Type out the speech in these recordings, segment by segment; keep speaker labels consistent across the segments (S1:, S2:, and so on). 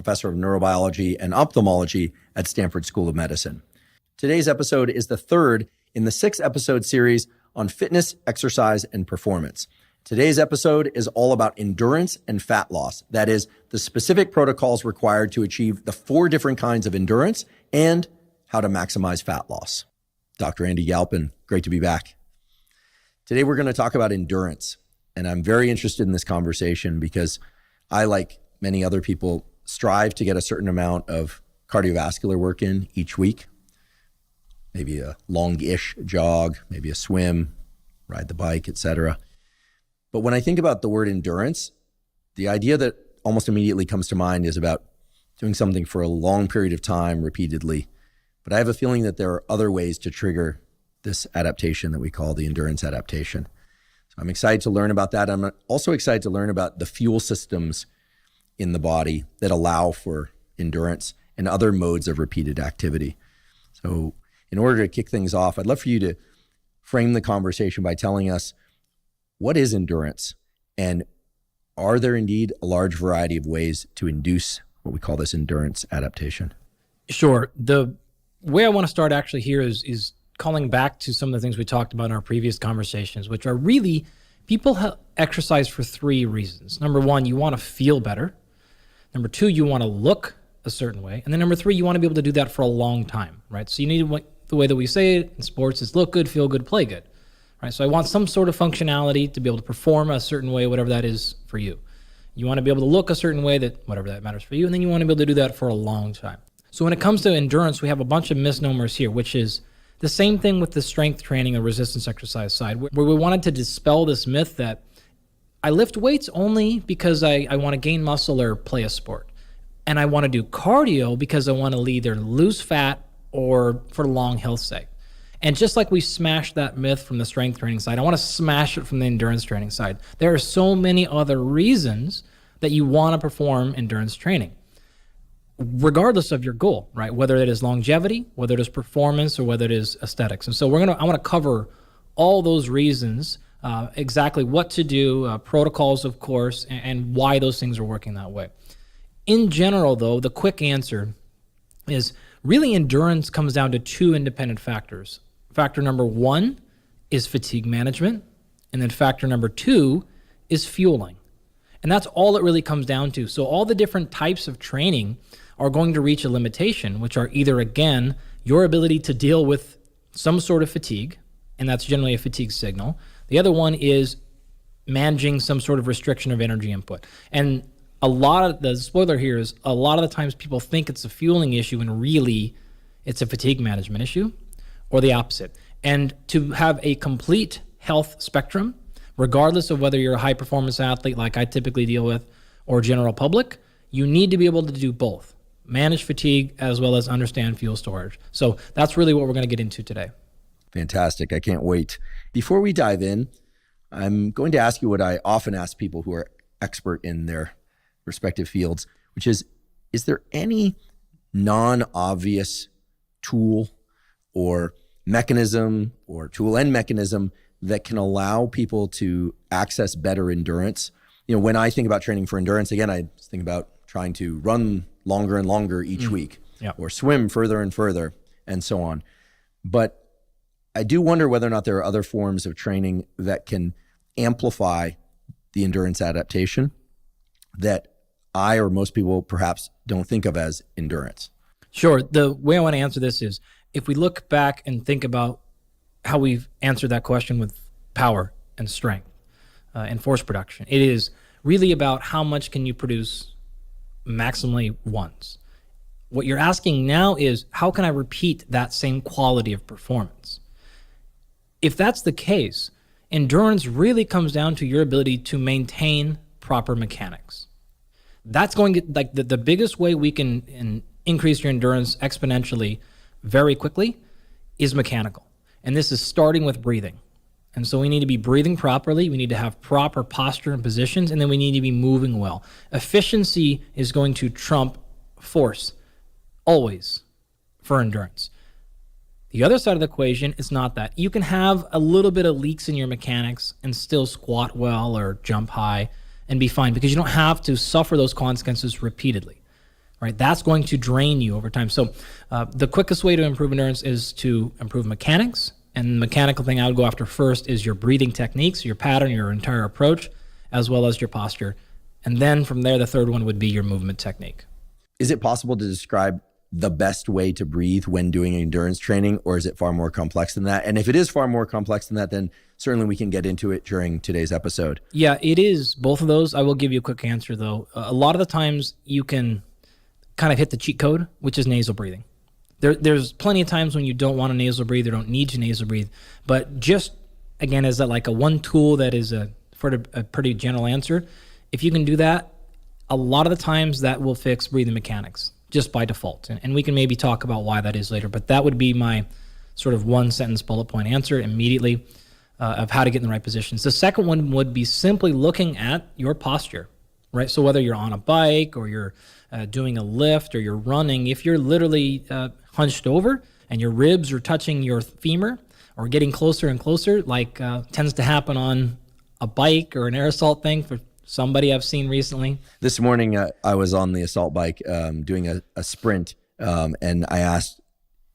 S1: professor of neurobiology and ophthalmology at Stanford School of Medicine. Today's episode is the third in the 6-episode series on fitness, exercise, and performance. Today's episode is all about endurance and fat loss. That is, the specific protocols required to achieve the 4 different kinds of endurance and how to maximize fat loss. Dr. Andy Galpin, great to be back. Today we're going to talk about endurance, and I'm very interested in this conversation because I, like many other people, strive to get a certain amount of cardiovascular work in each week. Maybe a long-ish jog, maybe a swim, ride the bike, etc. But when I think about the word endurance, the idea that almost immediately comes to mind is about doing something for a long period of time repeatedly. But I have a feeling that there are other ways to trigger this adaptation that we call the endurance adaptation. So I'm excited to learn about that. I'm also excited to learn about the fuel systems in the body that allow for endurance and other modes of repeated activity. So in order to kick things off, I'd love for you to frame the conversation by telling us, what is endurance? And are there indeed a large variety of ways to induce what we call this endurance adaptation?
S2: Sure. The way I want to start actually here is calling back to some of the things we talked about in our previous conversations, which are really, people exercise for 3 reasons. Number 1, you want to feel better. Number 2, you want to look a certain way. And then number 3, you want to be able to do that for a long time, right? So you need, the way that we say it in sports is look good, feel good, play good. Right, so I want some sort of functionality to be able to perform a certain way, whatever that is for you. You want to be able to look a certain way, that whatever that matters for you, and then you want to be able to do that for a long time. So when it comes to endurance, we have a bunch of misnomers here, which is the same thing with the strength training or resistance exercise side, where we wanted to dispel this myth that I lift weights only because I want to gain muscle or play a sport. And I want to do cardio because I want to either lose fat or for long health's sake. And just like we smashed that myth from the strength training side, I want to smash it from the endurance training side. There are so many other reasons that you want to perform endurance training, regardless of your goal, right? Whether it is longevity, whether it is performance, or whether it is aesthetics. And so I want to cover all those reasons, exactly what to do, protocols, of course, and why those things are working that way. In general, though, the quick answer is really endurance comes down to 2 independent factors. Factor number 1 is fatigue management, and then factor number 2 is fueling. And that's all it really comes down to. So all the different types of training are going to reach a limitation, which are either, again, your ability to deal with some sort of fatigue, and that's generally a fatigue signal. The other one is managing some sort of restriction of energy input. And a lot of the spoiler here is a lot of the times people think it's a fueling issue and really it's a fatigue management issue, or the opposite. And to have a complete health spectrum, regardless of whether you're a high performance athlete like I typically deal with or general public, you need to be able to do both. Manage fatigue as well as understand fuel storage. So that's really what we're going to get into today.
S1: Fantastic. I can't wait. Before we dive in, I'm going to ask you what I often ask people who are expert in their respective fields, which is there any non-obvious tool or mechanism or tool and mechanism that can allow people to access better endurance? You know, when I think about training for endurance, again, I think about trying to run longer and longer each week, or swim further and further, and so on. But I do wonder whether or not there are other forms of training that can amplify the endurance adaptation that I or most people perhaps don't think of as endurance.
S2: Sure. The way I want to answer this is, if we look back and think about how we've answered that question with power and strength and force production, it is really about how much can you produce maximally once. What you're asking now is, how can I repeat that same quality of performance? If that's the case, endurance really comes down to your ability to maintain proper mechanics. That's going to, like, the biggest way we can increase your endurance exponentially very quickly is mechanical. And this is starting with breathing. And so we need to be breathing properly. We need to have proper posture and positions, and then we need to be moving well. Efficiency is going to trump force always for endurance. The other side of the equation is not that. You can have a little bit of leaks in your mechanics and still squat well or jump high and be fine, because you don't have to suffer those consequences repeatedly. right? That's going to drain you over time. So the quickest way to improve endurance is to improve mechanics. And the mechanical thing I would go after first is your breathing techniques, your pattern, your entire approach, as well as your posture. And then from there, the third one would be your movement technique.
S1: Is it possible to describe the best way to breathe when doing endurance training, or is it far more complex than that? And if it is far more complex than that, then certainly we can get into it during today's episode.
S2: Yeah, it is both of those. I will give you a quick answer, though. A lot of the times you can kind of hit the cheat code, which is nasal breathing. There's plenty of times when you don't want to nasal breathe or don't need to nasal breathe. But just, again, as that like a one tool that is for a pretty general answer, if you can do that, a lot of the times that will fix breathing mechanics just by default. And we can maybe talk about why that is later. But that would be my sort of one sentence bullet point answer immediately of how to get in the right positions. The second one would be simply looking at your posture, right? So whether you're on a bike or you're doing a lift or you're running, if you're literally hunched over and your ribs are touching your femur or getting closer and closer, like tends to happen on a bike or an air assault thing for somebody I've seen recently.
S1: This morning, I was on the assault bike doing a sprint, and I asked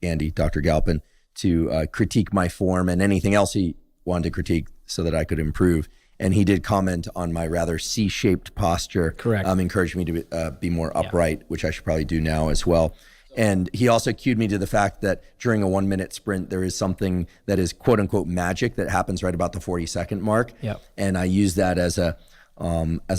S1: Andy, Dr. Galpin, to critique my form and anything else he wanted to critique so that I could improve. And he did comment on my rather C-shaped posture.
S2: Correct.
S1: Encouraged me to be more upright, which I should probably do now as well. And he also cued me to the fact that during a 1 minute sprint, there is something that is quote unquote magic that happens right about the 40-second mark.
S2: Yep.
S1: And I use that as a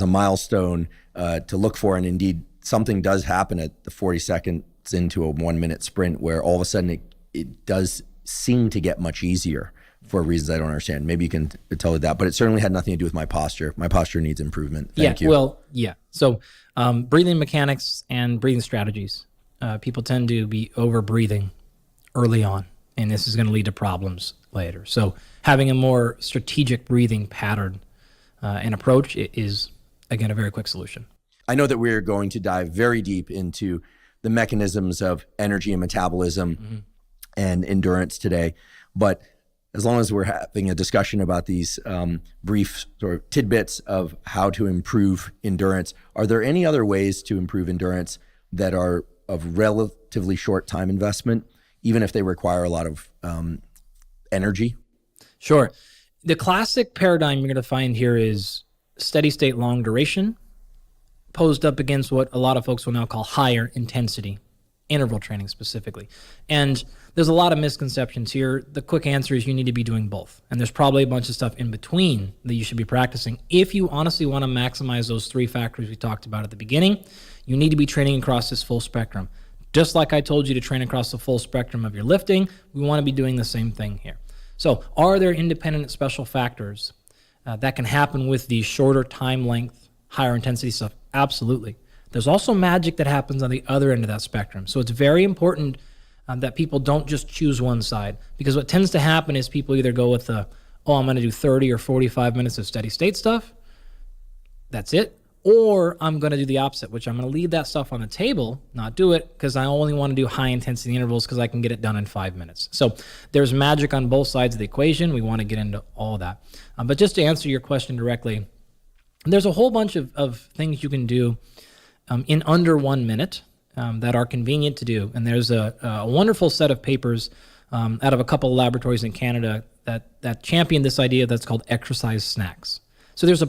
S1: milestone to look for. And indeed, something does happen at the 40 seconds into a 1 minute sprint where all of a sudden it does seem to get much easier for reasons I don't understand. Maybe you can tell me that, but it certainly had nothing to do with my posture. My posture needs improvement. Thank you.
S2: Well, yeah. So breathing mechanics and breathing strategies. People tend to be over breathing early on, and this is going to lead to problems later. So having a more strategic breathing pattern and approach is, again, a very quick solution.
S1: I know that we're going to dive very deep into the mechanisms of energy and metabolism and endurance today, but as long as we're having a discussion about these brief sort of tidbits of how to improve endurance, are there any other ways to improve endurance that are of relatively short time investment, even if they require a lot of energy?
S2: Sure. The classic paradigm you're going to find here is steady state long duration posed up against what a lot of folks will now call higher intensity interval training specifically. And there's a lot of misconceptions here. The quick answer is you need to be doing both. And there's probably a bunch of stuff in between that you should be practicing. If you honestly want to maximize those three factors we talked about at the beginning, you need to be training across this full spectrum. Just like I told you to train across the full spectrum of your lifting, we want to be doing the same thing here. So are there independent special factors that can happen with the shorter time length, higher intensity stuff? Absolutely. There's also magic that happens on the other end of that spectrum. So it's very important that people don't just choose one side, because what tends to happen is people either go with I'm going to do 30 or 45 minutes of steady state stuff. That's it. Or I'm going to do the opposite, which I'm going to leave that stuff on the table, not do it, because I only want to do high intensity intervals because I can get it done in 5 minutes. So there's magic on both sides of the equation. We want to get into all of that. But just to answer your question directly, there's a whole bunch of things you can do in under 1 minute that are convenient to do. And there's a wonderful set of papers out of a couple of laboratories in Canada that champion this idea that's called exercise snacks. So there's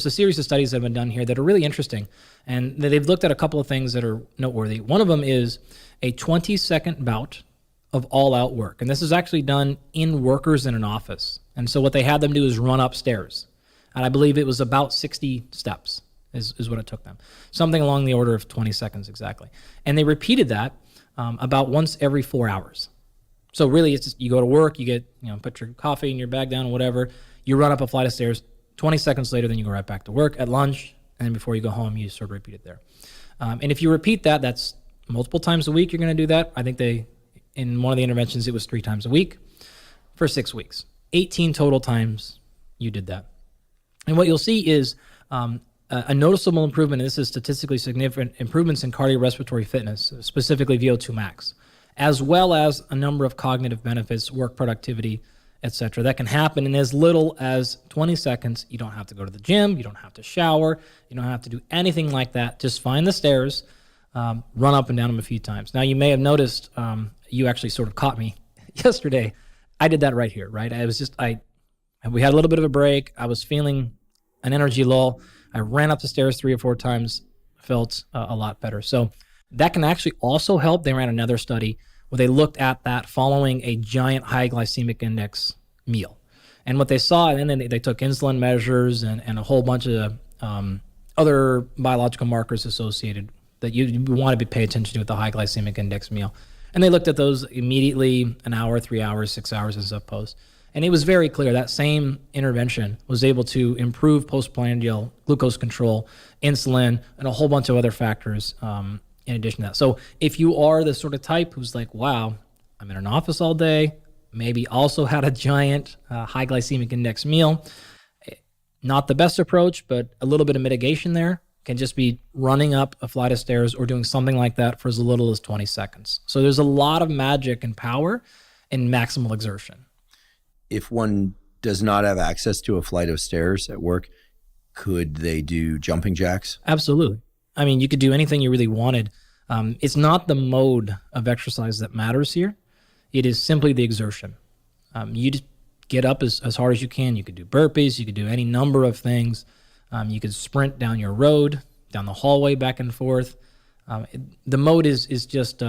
S2: a series of studies that have been done here that are really interesting, and they've looked at a couple of things that are noteworthy. One of them is a 20-second bout of all-out work, and this is actually done in workers in an office. And so what they had them do is run upstairs, and I believe it was about 60 steps is what it took them, something along the order of 20 seconds exactly. And they repeated that about once every 4 hours. So really, it's just you go to work, you get put your coffee in your bag down, or whatever, you run up a flight of stairs. 20 seconds later, then you go right back to work at lunch, and then before you go home, you sort of repeat it there. And if you repeat that, that's multiple times a week you're going to do that. I think in one of the interventions, it was 3 times a week for 6 weeks. 18 total times you did that. And what you'll see is a noticeable improvement, and this is statistically significant, improvements in cardiorespiratory fitness, specifically VO2 max, as well as a number of cognitive benefits, work productivity, etc. That can happen in as little as 20 seconds. You don't have to go to the gym. You don't have to shower. You don't have to do anything like that. Just find the stairs run up and down them a few times. Now, you may have noticed, you actually sort of caught me yesterday. I did that right here, right? We had a little bit of a break. I was feeling an energy lull. I ran up the stairs 3 or 4 times, felt a lot better. So that can actually also help. They ran another study where they looked at that following a giant high glycemic index meal. And what they saw, and then they took insulin measures and a whole bunch of other biological markers associated that you want to pay attention to with the high glycemic index meal. And they looked at those immediately, an hour, 3 hours, 6 hours as opposed. And it was very clear that same intervention was able to improve postprandial glucose control, insulin, and a whole bunch of other factors in addition to that. So if you are the sort of type who's like, wow, I'm in an office all day, maybe also had a giant high glycemic index meal, not the best approach, but a little bit of mitigation there can just be running up a flight of stairs or doing something like that for as little as 20 seconds. So there's a lot of magic and power in maximal exertion.
S1: If one does not have access to a flight of stairs at work, could they do jumping jacks?
S2: Absolutely. I mean, you could do anything you really wanted. It's not the mode of exercise that matters here. It is simply the exertion. You just get up as hard as you can. You could do burpees. You could do any number of things. You could sprint down your road, down the hallway, back and forth. The mode is just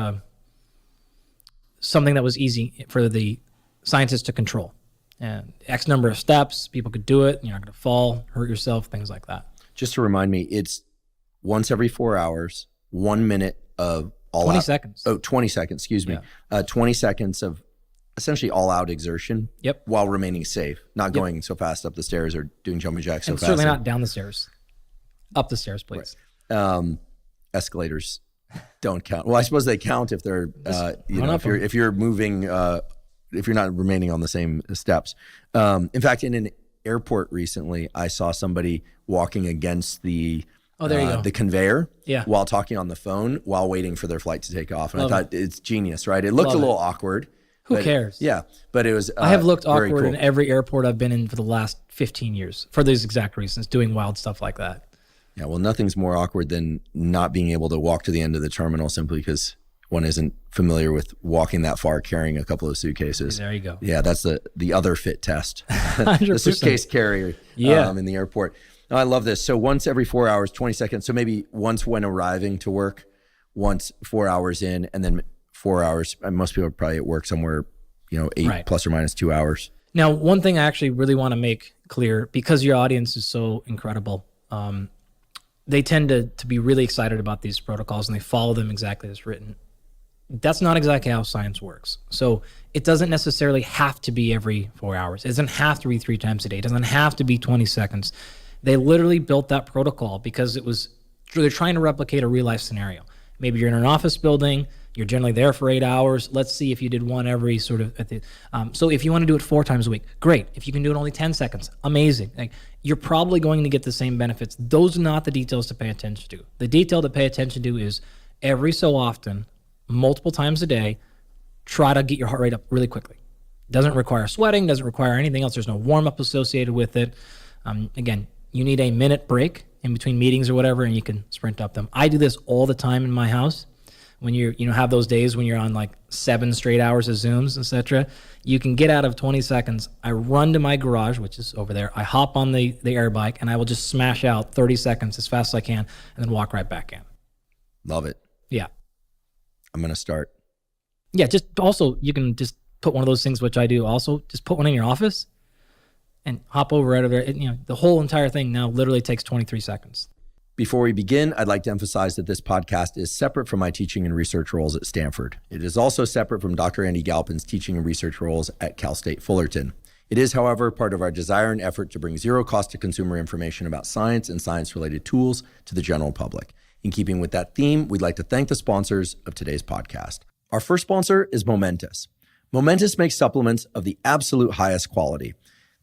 S2: something that was easy for the scientists to control. And X number of steps, people could do it. You're not going to fall, hurt yourself, things like that.
S1: Just to remind me, it's once every 4 hours, 1 minute of all
S2: 20
S1: out.
S2: seconds.
S1: 20 seconds, excuse me. 20 seconds of essentially all out exertion.
S2: Yep.
S1: While remaining safe, not going so fast up the stairs or doing jumping jacks so
S2: and
S1: fast.
S2: Certainly not down the stairs. Up the stairs, please.
S1: Right. Escalators don't count. Well, I suppose they count if they're, if you're moving, if you're not remaining on the same steps. In fact, in an airport recently, I saw somebody walking against the conveyor while talking on the phone while waiting for their flight to take off. And I thought it's genius, right? It looked a little awkward.
S2: Who cares?
S1: Yeah, but it was
S2: I have looked awkward
S1: cool.
S2: in every airport I've been in for the last 15 years for those exact reasons, doing wild stuff like that.
S1: Yeah, well, nothing's more awkward than not being able to walk to the end of the terminal simply because one isn't familiar with walking that far carrying a couple of suitcases.
S2: There you go.
S1: Yeah, that's the other fit test.
S2: 100%.
S1: The suitcase carrier in the airport. No, I love this. So once every 4 hours, 20 seconds. So maybe once when arriving to work, once 4 hours in, and then 4 hours. Most people are probably at work somewhere, 8 plus or minus 2 hours.
S2: Now, one thing I actually really want to make clear, because your audience is so incredible, they tend to be really excited about these protocols and they follow them exactly as written. That's not exactly how science works. So it doesn't necessarily have to be every 4 hours. It doesn't have to be 3 times a day. It doesn't have to be 20 seconds. They literally built that protocol because they're trying to replicate a real life scenario. Maybe you're in an office building, you're generally there for 8 hours. Let's see if you did one every sort of, so if you want to do it 4 times a week, great. If you can do it only 10 seconds, amazing. You're probably going to get the same benefits. Those are not the details to pay attention to. The detail to pay attention to is every so often, multiple times a day, try to get your heart rate up really quickly. Doesn't require sweating, doesn't require anything else. There's no warm-up associated with it. Again, you need a minute break in between meetings or whatever, and you can sprint up them. I do this all the time in my house. When you have those days when you're on like 7 straight hours of Zooms, etc., you can get out of 20 seconds. I run to my garage, which is over there. I hop on the air bike, and I will just smash out 30 seconds as fast as I can, and then walk right back in.
S1: Love it.
S2: Yeah. I'm
S1: going to start.
S2: Yeah, just also, you can just put one of those things, which I do also, just put one in your office and hop over out of there. The whole entire thing now literally takes 23 seconds.
S1: Before we begin, I'd like to emphasize that this podcast is separate from my teaching and research roles at Stanford. It is also separate from Dr. Andy Galpin's teaching and research roles at Cal State Fullerton. It is, however, part of our desire and effort to bring zero cost to consumer information about science and science-related tools to the general public. In keeping with that theme, we'd like to thank the sponsors of today's podcast. Our first sponsor is Momentous. Momentous makes supplements of the absolute highest quality.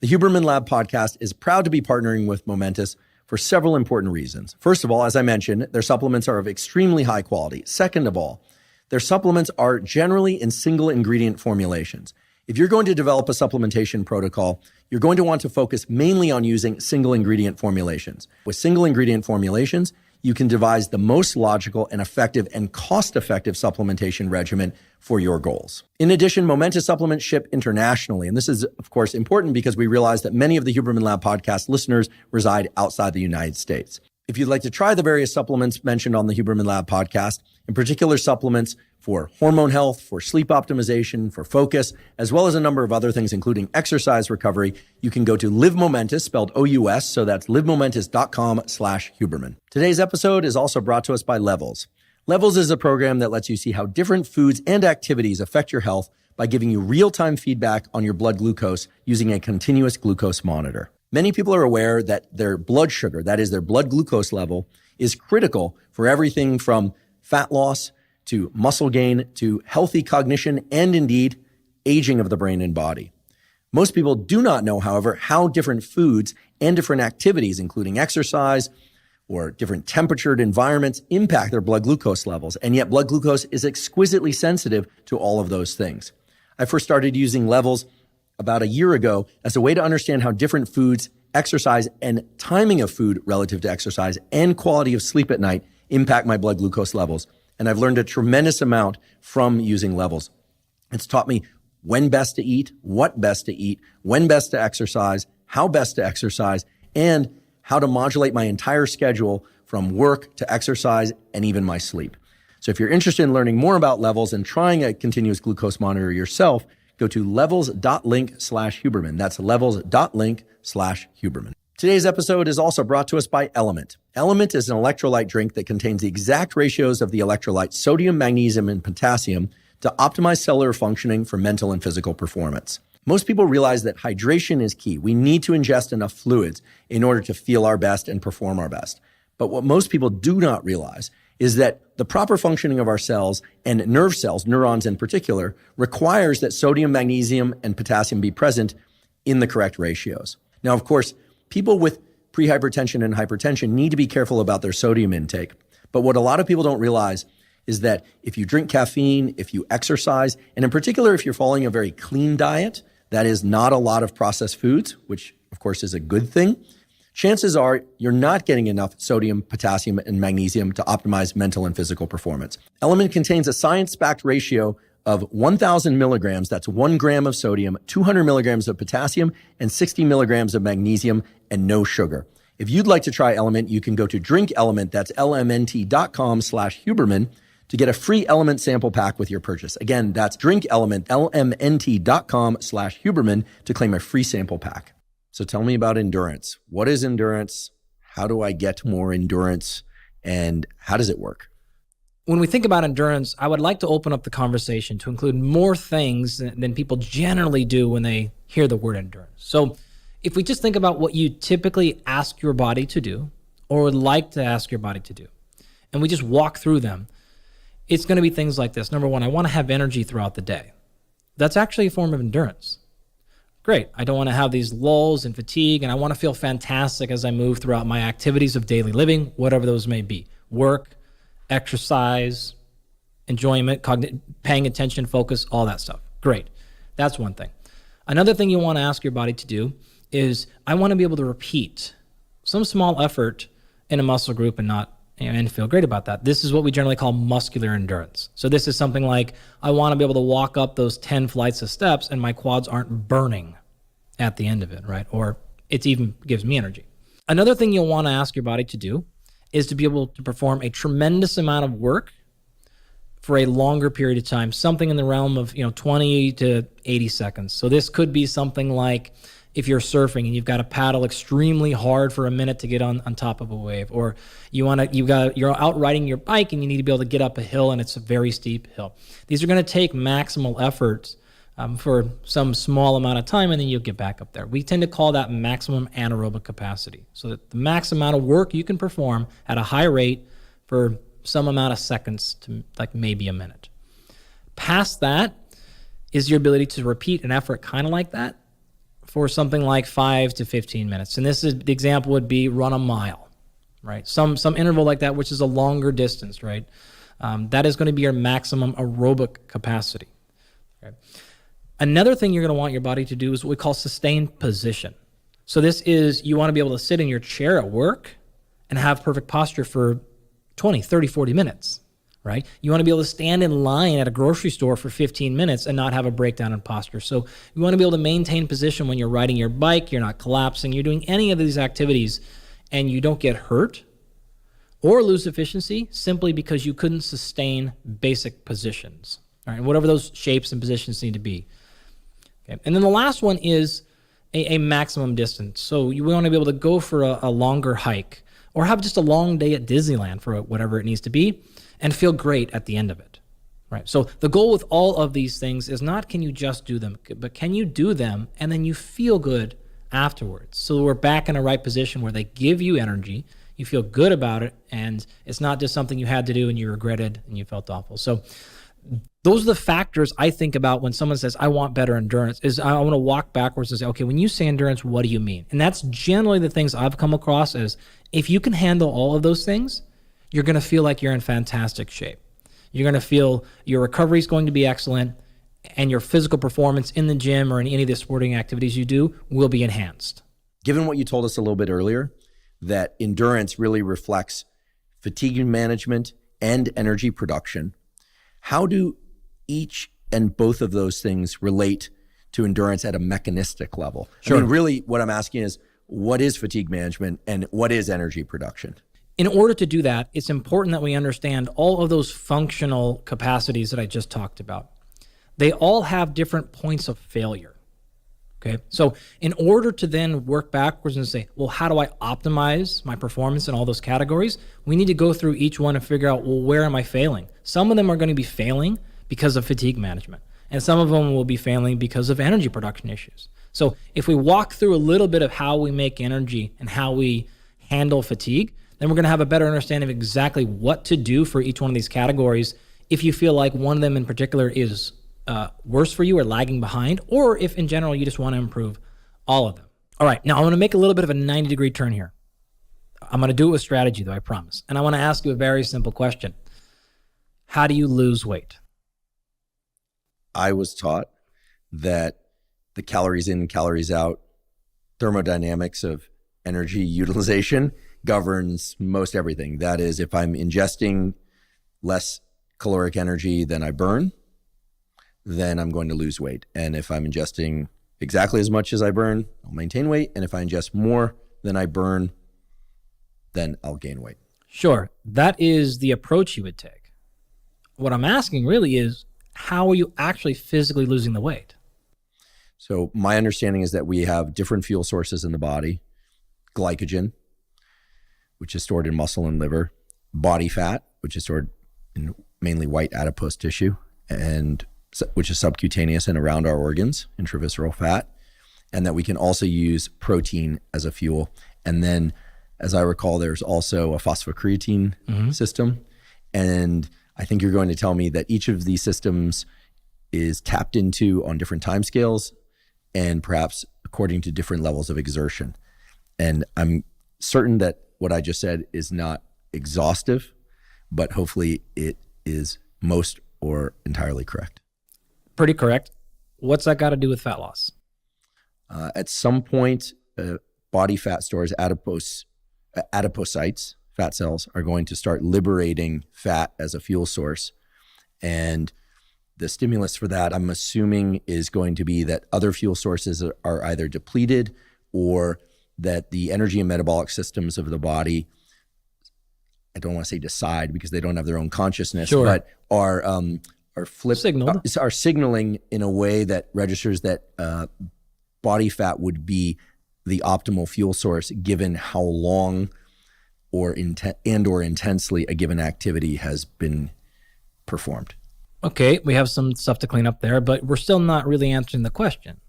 S1: The Huberman Lab podcast is proud to be partnering with Momentous for several important reasons. First of all, as I mentioned, their supplements are of extremely high quality. Second of all, their supplements are generally in single ingredient formulations. If you're going to develop a supplementation protocol, you're going to want to focus mainly on using single ingredient formulations. With single ingredient formulations, you can devise the most logical and effective and cost-effective supplementation regimen for your goals. In addition, Momentous supplements ship internationally. And this is, of course, important because we realize that many of the Huberman Lab podcast listeners reside outside the United States. If you'd like to try the various supplements mentioned on the Huberman Lab podcast, in particular supplements for hormone health, for sleep optimization, for focus, as well as a number of other things, including exercise recovery, you can go to Live Momentous, spelled O-U-S, so that's livemomentous.com/Huberman. Today's episode is also brought to us by Levels. Levels is a program that lets you see how different foods and activities affect your health by giving you real-time feedback on your blood glucose using a continuous glucose monitor. Many people are aware that their blood sugar, that is their blood glucose level, is critical for everything from fat loss to muscle gain to healthy cognition and indeed aging of the brain and body. Most people do not know, however, how different foods and different activities, including exercise or different temperatured environments, impact their blood glucose levels. And yet blood glucose is exquisitely sensitive to all of those things. I first started using Levels about a year ago as a way to understand how different foods, exercise, and timing of food relative to exercise and quality of sleep at night impact my blood glucose levels. And I've learned a tremendous amount from using Levels. It's taught me when best to eat, what best to eat, when best to exercise, how best to exercise, and how to modulate my entire schedule from work to exercise and even my sleep. So if you're interested in learning more about Levels and trying a continuous glucose monitor yourself, go to levels.link/Huberman. That's levels.link/Huberman. Today's episode is also brought to us by Element. Element is an electrolyte drink that contains the exact ratios of the electrolytes sodium, magnesium, and potassium to optimize cellular functioning for mental and physical performance. Most people realize that hydration is key. We need to ingest enough fluids in order to feel our best and perform our best. But what most people do not realize is that the proper functioning of our cells and nerve cells, neurons in particular, requires that sodium, magnesium, and potassium be present in the correct ratios. Now, of course, people with prehypertension and hypertension need to be careful about their sodium intake. But what a lot of people don't realize is that if you drink caffeine, if you exercise, and in particular, if you're following a very clean diet, that is not a lot of processed foods, which of course is a good thing, chances are you're not getting enough sodium, potassium, and magnesium to optimize mental and physical performance. Element contains a science-backed ratio of 1,000 milligrams, that's 1 gram of sodium, 200 milligrams of potassium, and 60 milligrams of magnesium, and no sugar. If you'd like to try Element, you can go to Drink Element, that's lmnt.com/Huberman, to get a free Element sample pack with your purchase. Again, that's Drink Element, lmnt.com/Huberman, to claim a free sample pack. So tell me about endurance. What is endurance? How do I get more endurance? And how does it work?
S2: When we think about endurance, I would like to open up the conversation to include more things than people generally do when they hear the word endurance. So if we just think about what you typically ask your body to do or would like to ask your body to do, and we just walk through them, it's going to be things like this. Number one, I want to have energy throughout the day. That's actually a form of endurance. Great. I don't want to have these lulls and fatigue, and I want to feel fantastic as I move throughout my activities of daily living, whatever those may be. Work, exercise, enjoyment, paying attention, focus, all that stuff. Great. That's one thing. Another thing you want to ask your body to do is, I want to be able to repeat some small effort in a muscle group and feel great about that. This is what we generally call muscular endurance. So this is something like, I want to be able to walk up those 10 flights of steps and my quads aren't burning at the end of it, right? Or it even gives me energy. Another thing you'll want to ask your body to do is to be able to perform a tremendous amount of work for a longer period of time, something in the realm of 20 to 80 seconds. So this could be something like, if you're surfing and you've got to paddle extremely hard for a minute to get on top of a wave, or you're out riding your bike and you need to be able to get up a hill and it's a very steep hill. These are going to take maximal effort for some small amount of time, and then you'll get back up there. We tend to call that maximum anaerobic capacity. So that the max amount of work you can perform at a high rate for some amount of seconds to like maybe a minute. Past that is your ability to repeat an effort kind of like that for something like 5 to 15 minutes. And the example would be run a mile, right? Some interval like that, which is a longer distance, right? That is going to be your maximum aerobic capacity. Okay? Another thing you're going to want your body to do is what we call sustained position. So this is, you want to be able to sit in your chair at work and have perfect posture for 20, 30, 40 minutes, right? You want to be able to stand in line at a grocery store for 15 minutes and not have a breakdown in posture. So you want to be able to maintain position when you're riding your bike, you're not collapsing, you're doing any of these activities, and you don't get hurt or lose efficiency simply because you couldn't sustain basic positions, all right? Whatever those shapes and positions need to be. Okay. And then the last one is a maximum distance. So you want to be able to go for a longer hike or have just a long day at Disneyland for whatever it needs to be and feel great at the end of it, right? So the goal with all of these things is not can you just do them, but can you do them and then you feel good afterwards. So we're back in a right position where they give you energy, you feel good about it, and it's not just something you had to do and you regretted and you felt awful. So those are the factors I think about when someone says, I want better endurance, is I want to walk backwards and say, okay, when you say endurance, what do you mean? And that's generally the things I've come across is if you can handle all of those things, you're going to feel like you're in fantastic shape. You're going to feel your recovery is going to be excellent and your physical performance in the gym or in any of the sporting activities you do will be enhanced.
S1: Given what you told us a little bit earlier, that endurance really reflects fatigue management and energy production, how do each and both of those things relate to endurance at a mechanistic level?
S2: Sure.
S1: I mean, really what I'm asking is, what is fatigue management and what is energy production?
S2: In order to do that, it's important that we understand all of those functional capacities that I just talked about. They all have different points of failure. Okay. So in order to then work backwards and say, well, how do I optimize my performance in all those categories? We need to go through each one and figure out, well, where am I failing? Some of them are going to be failing because of fatigue management, and some of them will be failing because of energy production issues. So if we walk through a little bit of how we make energy and how we handle fatigue, then we're going to have a better understanding of exactly what to do for each one of these categories if you feel like one of them in particular is worse for you or lagging behind, or if in general you just want to improve all of them. All right, now I want to make a little bit of a 90-degree turn here. I'm going to do it with strategy though, I promise. And I want to ask you a very simple question. How do you lose weight?
S1: I was taught that the calories in, calories out thermodynamics of energy utilization governs most everything. That is, if I'm ingesting less caloric energy than I burn, then I'm going to lose weight. And if I'm ingesting exactly as much as I burn, I'll maintain weight. And if I ingest more than I burn, then I'll gain weight.
S2: Sure, that is the approach you would take. What I'm asking really is, how are you actually physically losing the weight?
S1: So my understanding is that we have different fuel sources in the body: glycogen, which is stored in muscle and liver; body fat, which is stored in mainly white adipose tissue, and which is subcutaneous and around our organs, intravisceral fat; and that we can also use protein as a fuel. And then, as I recall, there's also a phosphocreatine system. And I think you're going to tell me that each of these systems is tapped into on different timescales and perhaps according to different levels of exertion. And I'm certain that what I just said is not exhaustive, but hopefully it is most or entirely correct.
S2: Pretty correct. What's that got to do with fat loss?
S1: At some point, body fat stores, adipocytes, fat cells, are going to start liberating fat as a fuel source. And the stimulus for that, I'm assuming, is going to be that other fuel sources are either depleted, or that the energy and metabolic systems of the body, I don't want to say decide because they don't have their own consciousness,
S2: sure,
S1: but are signaling in a way that registers that body fat would be the optimal fuel source given how long or intensely a given activity has been performed.
S2: Okay, we have some stuff to clean up there, but we're still not really answering the question.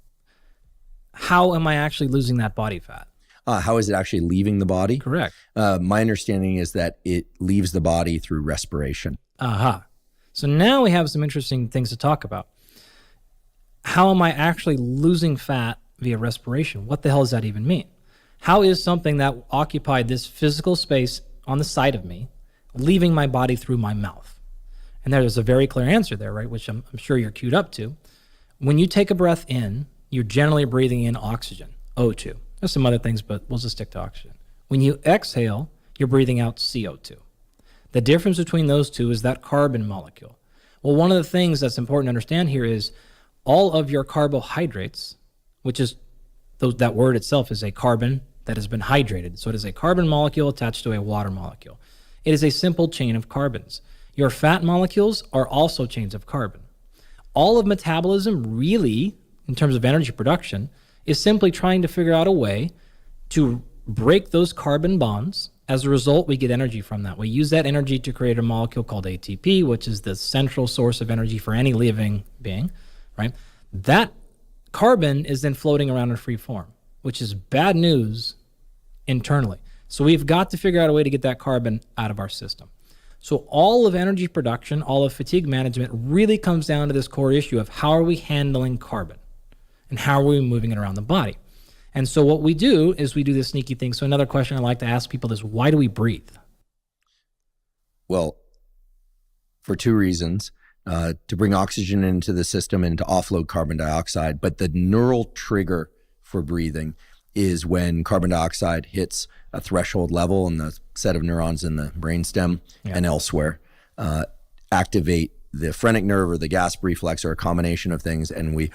S2: How am I actually losing that body fat?
S1: How is it actually leaving the body?
S2: Correct.
S1: My understanding is that it leaves the body through respiration.
S2: Aha. So now we have some interesting things to talk about. How am I actually losing fat via respiration? What the hell does that even mean? How is something that occupied this physical space on the side of me leaving my body through my mouth? And there's a very clear answer there, right? Which I'm sure you're queued up to. When you take a breath in, you're generally breathing in oxygen, O2. There's some other things, but we'll just stick to oxygen. When you exhale, you're breathing out CO2. The difference between those two is that carbon molecule. Well, one of the things that's important to understand here is all of your carbohydrates, which is that word itself is a carbon that has been hydrated. So it is a carbon molecule attached to a water molecule. It is a simple chain of carbons. Your fat molecules are also chains of carbon. All of metabolism really, in terms of energy production, is simply trying to figure out a way to break those carbon bonds. As a result, we get energy from that. We use that energy to create a molecule called ATP, which is the central source of energy for any living being, right? That carbon is then floating around in free form, which is bad news internally. So we've got to figure out a way to get that carbon out of our system. So all of energy production, all of fatigue management really comes down to this core issue of how are we handling carbon and how are we moving it around the body? And so what we do is we do this sneaky thing. So another question I like to ask people is, why do we breathe?
S1: Well, for two reasons. To bring oxygen into the system and to offload carbon dioxide. But the neural trigger for breathing is when carbon dioxide hits a threshold level in the set of neurons in the brainstem and elsewhere, activate the phrenic nerve or the gasp reflex or a combination of things, and we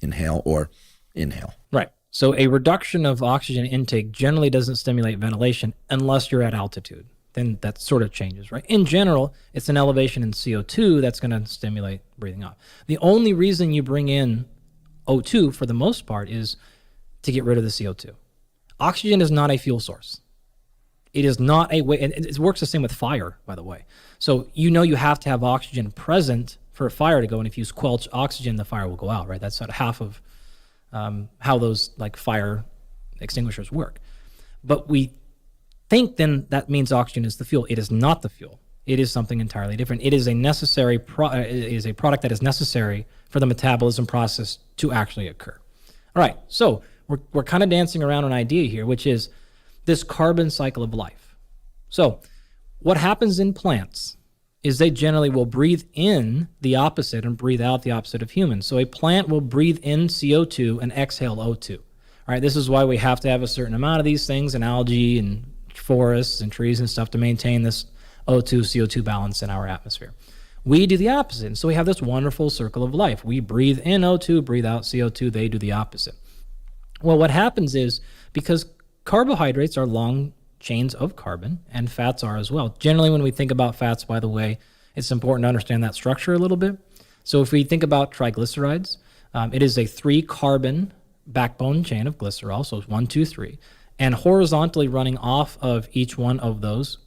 S1: inhale or inhale.
S2: Right. So a reduction of oxygen intake generally doesn't stimulate ventilation unless you're at altitude. Then that sort of changes, right? In general, it's an elevation in CO2 that's going to stimulate breathing off. The only reason you bring in O2 for the most part is to get rid of the CO2. Oxygen is not a fuel source. It is not a way, and it works the same with fire, by the way. So you know you have to have oxygen present for a fire to go, and if you squelch oxygen, the fire will go out, right? That's sort of half of how those like fire extinguishers work. But we think then that means oxygen is the fuel. It is not the fuel. It is something entirely different. It is a necessary is a product that is necessary for the metabolism process to actually occur. All right, so we're kind of dancing around an idea here, which is this carbon cycle of life. So what happens in plants is they generally will breathe in the opposite and breathe out the opposite of humans. So a plant will breathe in CO2 and exhale O2. All right, this is why we have to have a certain amount of these things in algae and forests and trees and stuff to maintain this O2, CO2 balance in our atmosphere. We do the opposite. And so we have this wonderful circle of life. We breathe in O2, breathe out CO2. They do the opposite. Well, what happens is because carbohydrates are long chains of carbon and fats are as well. Generally, when we think about fats, by the way, it's important to understand that structure a little bit. So if we think about triglycerides, it is a 3-carbon backbone chain of glycerol. So it's 1, 2, 3. And horizontally running off of each one of those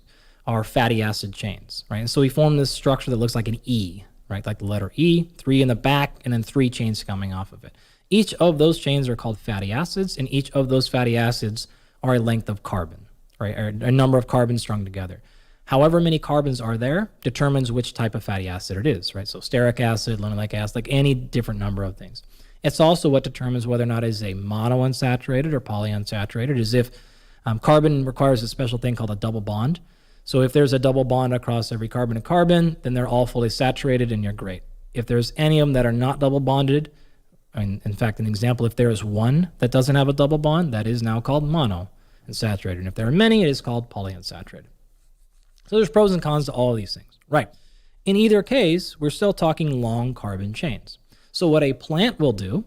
S2: are fatty acid chains, right? And so we form this structure that looks like an E, right? Like the letter E, 3 in the back, and then 3 chains coming off of it. Each of those chains are called fatty acids, and each of those fatty acids are a length of carbon, right? Or a number of carbons strung together. However many carbons are there determines which type of fatty acid it is, right? So stearic acid, linoleic acid, like any different number of things. It's also what determines whether or not it is a monounsaturated or polyunsaturated, as if carbon requires a special thing called a double bond. So if there's a double bond across every carbon and carbon, then they're all fully saturated and you're great. If there's any of them that are not double bonded, in fact, an example, if there is one that doesn't have a double bond, that is now called monounsaturated. And if there are many, it is called polyunsaturated. So there's pros and cons to all of these things. Right. In either case, we're still talking long carbon chains. So what a plant will do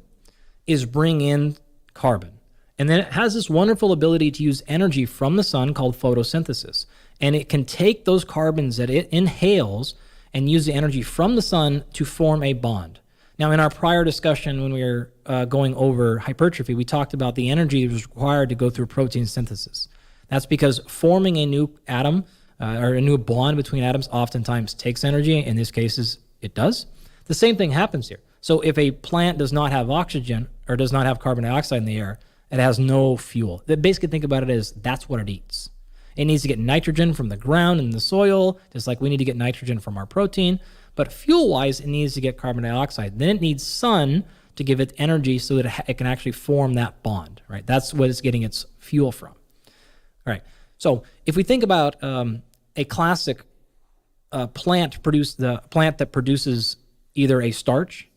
S2: is bring in carbon. And then it has this wonderful ability to use energy from the sun called photosynthesis. And it can take those carbons that it inhales and use the energy from the sun to form a bond. Now, in our prior discussion when we were going over hypertrophy, we talked about the energy that was required to go through protein synthesis. That's because forming a new atom or a new bond between atoms oftentimes takes energy. In this case, it does. The same thing happens here. So if a plant does not have oxygen or does not have carbon dioxide in the air, it has no fuel. Basically, think about it as that's what it eats. It needs to get nitrogen from the ground and the soil, just like we need to get nitrogen from our protein. But fuel-wise, it needs to get carbon dioxide. Then it needs sun to give it energy so that it can actually form that bond, right? That's what it's getting its fuel from. All right. So if we think about a classic plant that produces either a starch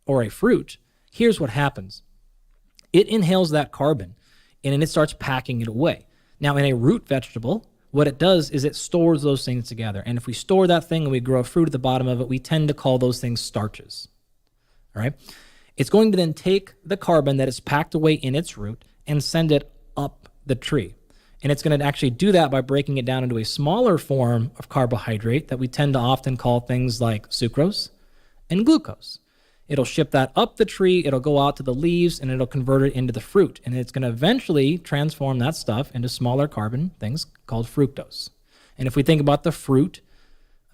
S2: or a fruit, here's what happens. It inhales that carbon and then it starts packing it away. Now, in a root vegetable, what it does is it stores those things together. And if we store that thing and we grow a fruit at the bottom of it, we tend to call those things starches. All right? It's going to then take the carbon that is packed away in its root and send it up the tree. And it's going to actually do that by breaking it down into a smaller form of carbohydrate that we tend to often call things like sucrose and glucose. It'll ship that up the tree, it'll go out to the leaves, and it'll convert it into the fruit. And it's going to eventually transform that stuff into smaller carbon things called fructose. And if we think about the fruit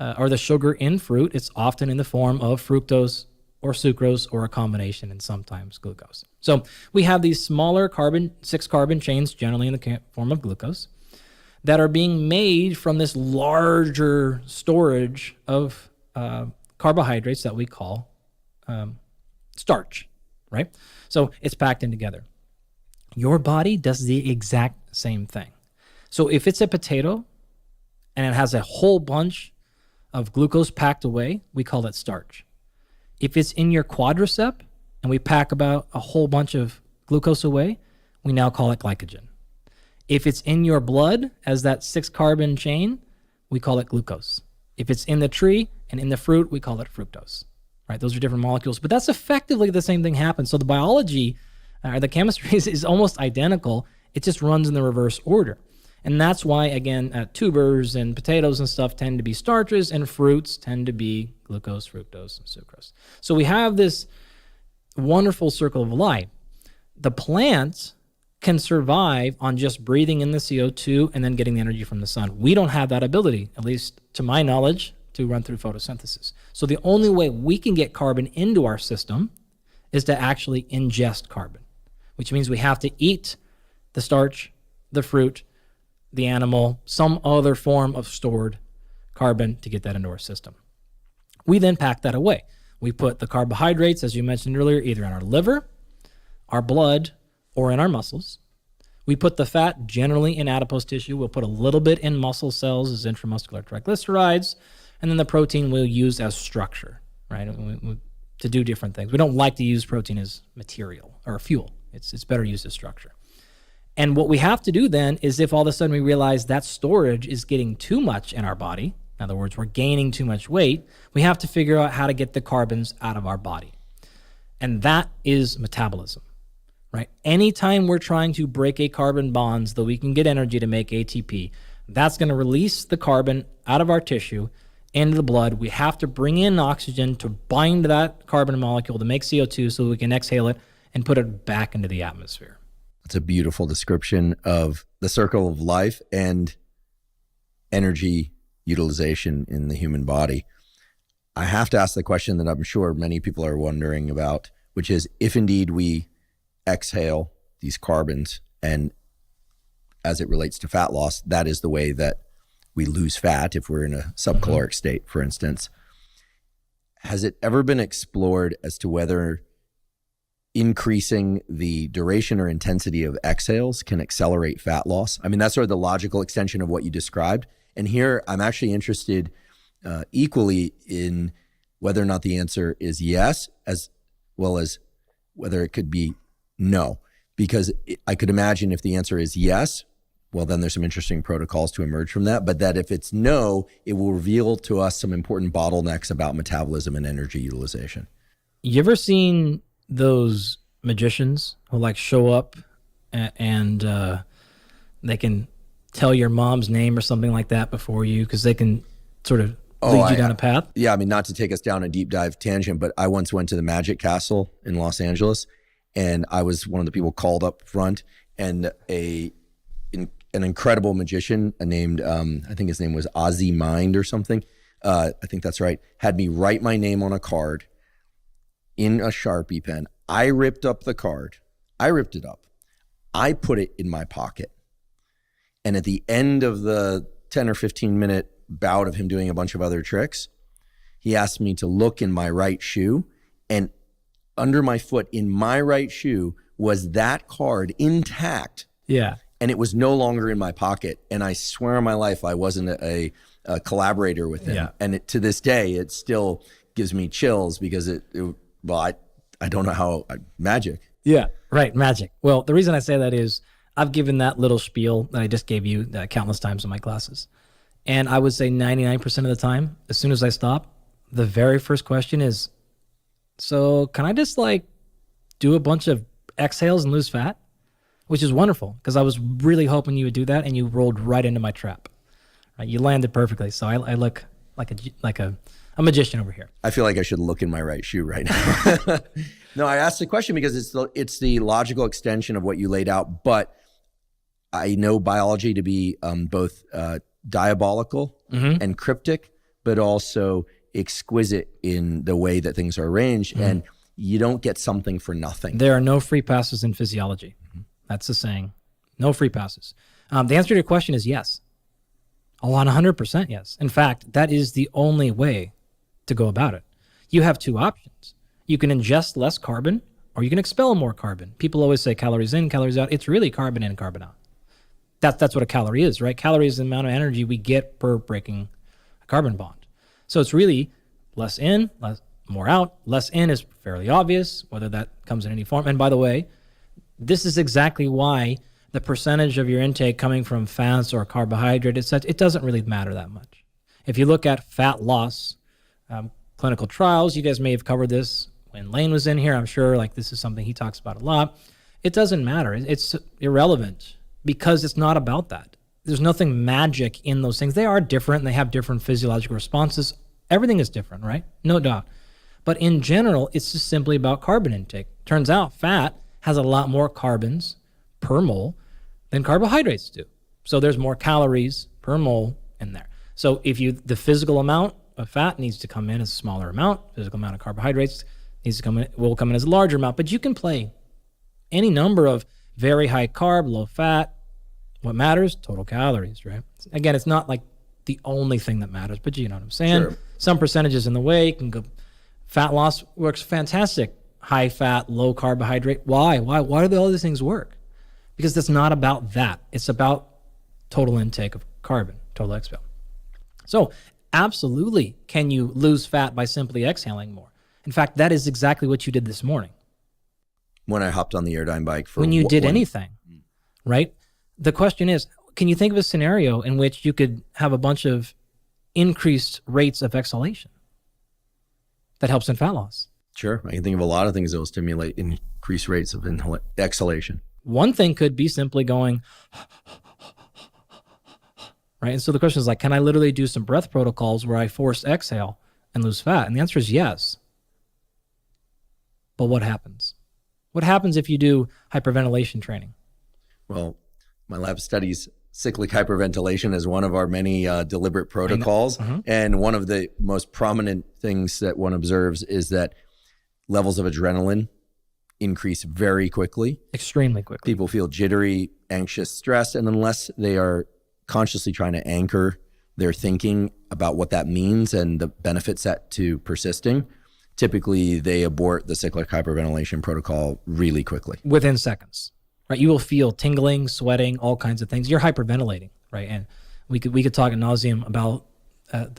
S2: or the sugar in fruit, it's often in the form of fructose or sucrose or a combination, and sometimes glucose. So we have these smaller carbon, 6 carbon chains, generally in the form of glucose, that are being made from this larger storage of carbohydrates that we call starch, right? So it's packed in together. Your body does the exact same thing. So if it's a potato and it has a whole bunch of glucose packed away, we call it starch. If it's in your quadricep and we pack about a whole bunch of glucose away, we now call it glycogen. If it's in your blood as that 6 carbon chain, we call it glucose. If it's in the tree and in the fruit, we call it fructose. Right? Those are different molecules, but that's effectively the same thing happens. So the biology or the chemistry is almost identical. It just runs in the reverse order. And that's why, again, tubers and potatoes and stuff tend to be starches, and fruits tend to be glucose, fructose, and sucrose. So we have this wonderful circle of life. The plants can survive on just breathing in the CO2 and then getting the energy from the sun. We don't have that ability, at least to my knowledge, to run through photosynthesis. So the only way we can get carbon into our system is to actually ingest carbon, which means we have to eat the starch, the fruit, the animal, some other form of stored carbon to get that into our system. We then pack that away. We put the carbohydrates, as you mentioned earlier, either in our liver, our blood, or in our muscles. We put the fat generally in adipose tissue. We'll put a little bit in muscle cells as intramuscular triglycerides, and then the protein we'll use as structure, right? To do different things. We don't like to use protein as material or fuel. It's better used as structure. And what we have to do then is, if all of a sudden we realize that storage is getting too much in our body, in other words, we're gaining too much weight, we have to figure out how to get the carbons out of our body. And that is metabolism, right? Anytime we're trying to break a carbon bond so that we can get energy to make ATP, that's going to release the carbon out of our tissue into the blood. We have to bring in oxygen to bind that carbon molecule to make CO2 so we can exhale it and put it back into the atmosphere.
S1: It's a beautiful description of the circle of life and energy utilization in the human body. I have to ask the question that I'm sure many people are wondering about, which is, if indeed we exhale these carbons, and as it relates to fat loss, that is the way that we lose fat if we're in a subcaloric state, for instance. Has it ever been explored as to whether increasing the duration or intensity of exhales can accelerate fat loss? I mean, that's sort of the logical extension of what you described. And here I'm actually interested equally in whether or not the answer is yes, as well as whether it could be no. Because I could imagine if the answer is yes, well, then there's some interesting protocols to emerge from that. But that if it's no, it will reveal to us some important bottlenecks about metabolism and energy utilization.
S2: You ever seen those magicians who like show up and they can tell your mom's name or something like that before you, because they can sort of lead you down a path?
S1: Yeah, I mean, not to take us down a deep dive tangent, but I once went to the Magic Castle in Los Angeles, and I was one of the people called up front, and an incredible magician named, I think his name was Ozzy Mind or something. I think that's right. Had me write my name on a card in a Sharpie pen. I ripped up the card. I ripped it up. I put it in my pocket. And at the end of the 10 or 15 minute bout of him doing a bunch of other tricks, he asked me to look in my right shoe, and under my foot in my right shoe was that card intact.
S2: Yeah.
S1: And it was no longer in my pocket. And I swear on my life, I wasn't a collaborator with him. Yeah. And to this day, it still gives me chills because I don't know how, magic.
S2: Yeah, right, magic. Well, the reason I say that is I've given that little spiel that I just gave you countless times in my classes. And I would say 99% of the time, as soon as I stop, the very first question is, so can I just like do a bunch of exhales and lose fat? Which is wonderful, because I was really hoping you would do that, and you rolled right into my trap. Right? You landed perfectly. So I look like a magician over here.
S1: I feel like I should look in my right shoe right now. No, I asked the question because it's the logical extension of what you laid out, but I know biology to be both diabolical and cryptic, but also exquisite in the way that things are arranged, and you don't get something for nothing.
S2: There are no free passes in physiology. That's the saying. No free passes. The answer to your question is yes. 100% yes. In fact, that is the only way to go about it. You have two options. You can ingest less carbon, or you can expel more carbon. People always say calories in, calories out. It's really carbon in and carbon out. That's what a calorie is, right? Calorie is the amount of energy we get per breaking a carbon bond. So it's really less in, more out. Less in is fairly obvious, whether that comes in any form. And by the way, this is exactly why the percentage of your intake coming from fats or carbohydrate, it doesn't really matter that much. If you look at fat loss, clinical trials, you guys may have covered this when Lane was in here. I'm sure like this is something he talks about a lot. It doesn't matter. It's irrelevant because it's not about that. There's nothing magic in those things. They are different and they have different physiological responses. Everything is different, right? No doubt. But in general, it's just simply about carbon intake. Turns out fat has a lot more carbons per mole than carbohydrates do. So there's more calories per mole in there. So if the physical amount of fat needs to come in as a smaller amount, physical amount of carbohydrates will come in as a larger amount, but you can play any number of very high carb, low fat. What matters? Total calories, right? Again, it's not like the only thing that matters, but you know what I'm saying?
S1: Sure.
S2: Some percentages in the way can go. Fat loss works fantastic. High fat, low carbohydrate. Why do all these things work? Because it's not about that. It's about total intake of carbon, total expel. So absolutely, can you lose fat by simply exhaling more? In fact, that is exactly what you did this morning.
S1: When I hopped on the Airdyne bike for
S2: when you did anything, right? The question is, can you think of a scenario in which you could have a bunch of increased rates of exhalation that helps in fat loss?
S1: Sure. I can think of a lot of things that will stimulate increased rates of exhalation.
S2: One thing could be simply going, right? And so the question is like, can I literally do some breath protocols where I force exhale and lose fat? And the answer is yes. But what happens? What happens if you do hyperventilation training?
S1: Well, my lab studies cyclic hyperventilation as one of our many deliberate protocols. And one of the most prominent things that one observes is that levels of adrenaline increase very quickly.
S2: Extremely quickly.
S1: People feel jittery, anxious, stressed, and unless they are consciously trying to anchor their thinking about what that means and the benefits that to persisting, typically they abort the cyclic hyperventilation protocol really quickly.
S2: Within seconds, right? You will feel tingling, sweating, all kinds of things. You're hyperventilating, right? And we could talk ad nauseum about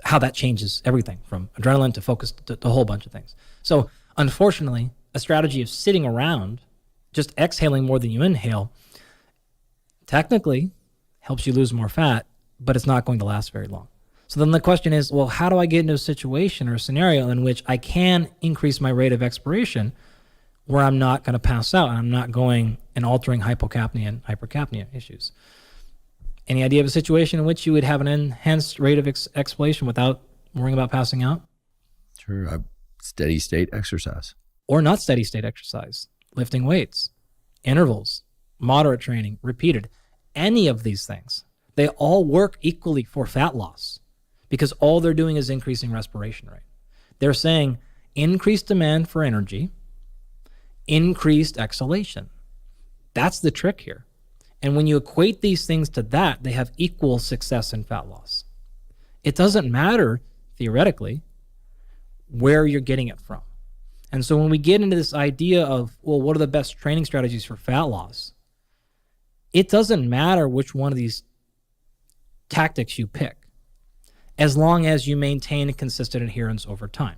S2: how that changes everything from adrenaline to focus to a whole bunch of things. So unfortunately, a strategy of sitting around, just exhaling more than you inhale, technically helps you lose more fat, but it's not going to last very long. So then the question is, well, how do I get into a situation or a scenario in which I can increase my rate of expiration where I'm not going to pass out and I'm not going and altering hypocapnia and hypercapnia issues? Any idea of a situation in which you would have an enhanced rate of expiration without worrying about passing out?
S1: Sure. Steady state exercise.
S2: Or not steady state exercise, lifting weights, intervals, moderate training, repeated, any of these things. They all work equally for fat loss because all they're doing is increasing respiration rate. They're saying increased demand for energy, increased exhalation. That's the trick here. And when you equate these things to that, they have equal success in fat loss. It doesn't matter, theoretically, where you're getting it from. And so when we get into this idea of, well, what are the best training strategies for fat loss? It doesn't matter which one of these tactics you pick, as long as you maintain a consistent adherence over time.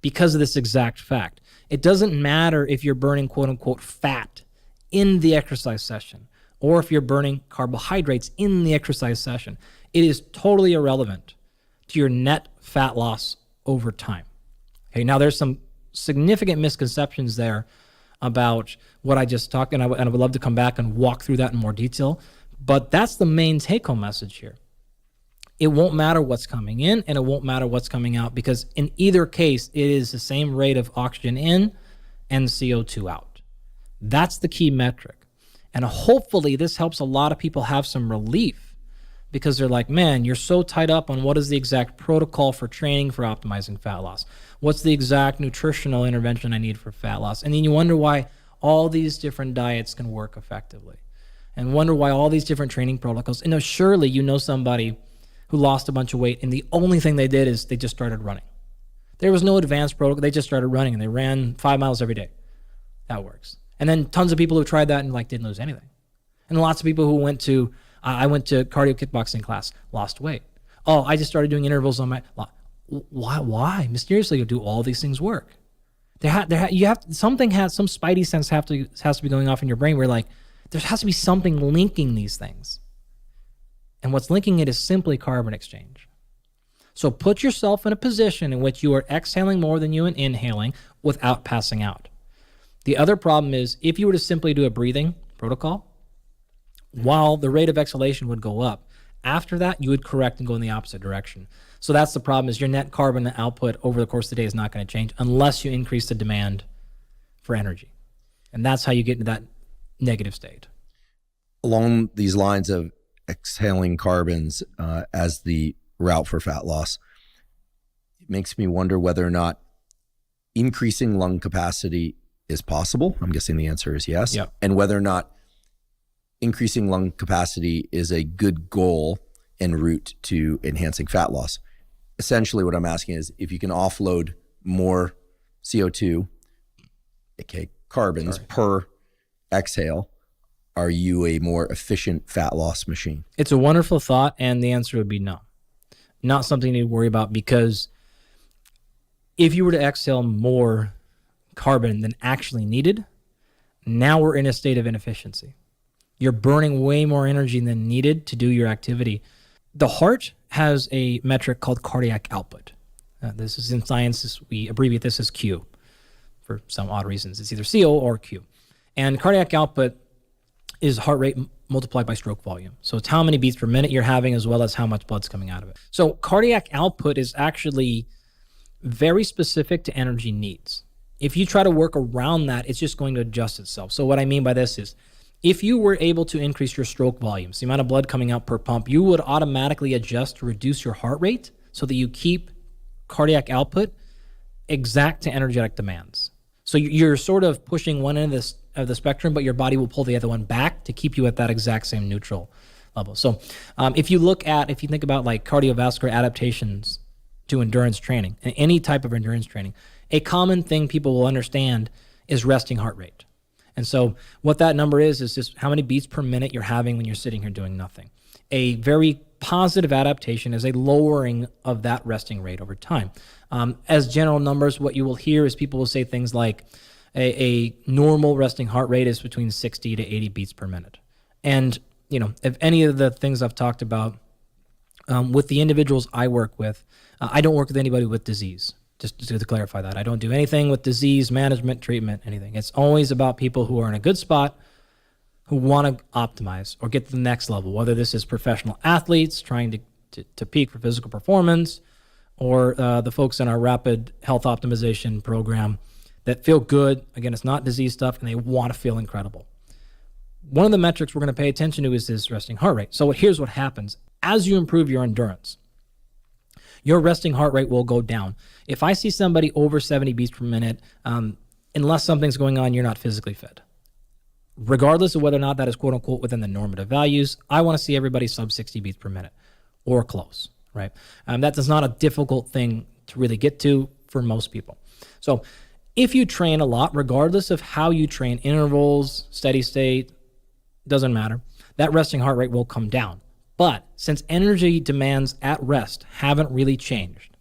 S2: Because of this exact fact. It doesn't matter if you're burning quote unquote fat in the exercise session. or if you're burning carbohydrates in the exercise session. It is totally irrelevant to your net fat loss over time. Okay, now there's some significant misconceptions there about what I just talked, and I would love to come back and walk through that in more detail, but that's the main take-home message here. It won't matter what's coming in and it won't matter what's coming out, because in either case, it is the same rate of oxygen in and CO2 out. That's the key metric. And hopefully this helps a lot of people have some relief, because they're like, man, you're so tied up on what is the exact protocol for training for optimizing fat loss. What's the exact nutritional intervention I need for fat loss? And then you wonder why all these different diets can work effectively, and wonder why all these different training protocols. And surely you know somebody who lost a bunch of weight and the only thing they did is they just started running. There was no advanced protocol. They just started running and they ran 5 miles every day. That works. And then tons of people who tried that and didn't lose anything. And lots of people who went to, I went to cardio kickboxing class, lost weight. Oh, I just started doing intervals on my, why? Mysteriously, do all these things work? Some spidey sense has to be going off in your brain where there has to be something linking these things. And what's linking it is simply carbon exchange. So put yourself in a position in which you are exhaling more than you are inhaling without passing out. The other problem is if you were to simply do a breathing protocol, while the rate of exhalation would go up, after that you would correct and go in the opposite direction. So that's the problem, is your net carbon output over the course of the day is not going to change unless you increase the demand for energy. And that's how you get into that negative state.
S1: Along these lines of exhaling carbons as the route for fat loss, it makes me wonder whether or not increasing lung capacity is possible. I'm guessing the answer is yes.
S2: Yep.
S1: And whether or not increasing lung capacity is a good goal en route to enhancing fat loss. Essentially what I'm asking is, if you can offload more CO2, aka carbons, per exhale, are you a more efficient fat loss machine?
S2: It's a wonderful thought, and the answer would be no. Not something you need to worry about, because if you were to exhale more carbon than actually needed, now we're in a state of inefficiency. You're burning way more energy than needed to do your activity. The heart has a metric called cardiac output. This is in science, we abbreviate this as Q for some odd reasons. It's either CO or Q. And cardiac output is heart rate multiplied by stroke volume. So it's how many beats per minute you're having as well as how much blood's coming out of it. So cardiac output is actually very specific to energy needs. If you try to work around that, it's just going to adjust itself. So what I mean by this is, if you were able to increase your stroke volumes, the amount of blood coming out per pump, you would automatically adjust to reduce your heart rate so that you keep cardiac output exact to energetic demands. So you're sort of pushing one end of the spectrum, but your body will pull the other one back to keep you at that exact same neutral level. So if you think about cardiovascular adaptations to endurance training, and any type of endurance training, a common thing people will understand is resting heart rate. And so what that number is just how many beats per minute you're having when you're sitting here doing nothing. A very positive adaptation is a lowering of that resting rate over time. As general numbers, what you will hear is people will say things like a normal resting heart rate is between 60 to 80 beats per minute. And, if any of the things I've talked about with the individuals I work with, I don't work with anybody with disease. Just to clarify that. I don't do anything with disease management, treatment, anything. It's always about people who are in a good spot, who want to optimize or get to the next level, whether this is professional athletes trying to peak for physical performance, or the folks in our rapid health optimization program that feel good. Again, it's not disease stuff, and they want to feel incredible. One of the metrics we're going to pay attention to is this resting heart rate. So here's what happens. As you improve your endurance, your resting heart rate will go down. If I see somebody over 70 beats per minute, unless something's going on, you're not physically fit. Regardless of whether or not that is quote unquote within the normative values, I want to see everybody sub 60 beats per minute or close, right? That is not a difficult thing to really get to for most people. So if you train a lot, regardless of how you train, intervals, steady state, doesn't matter, that resting heart rate will come down. But since energy demands at rest haven't really changed,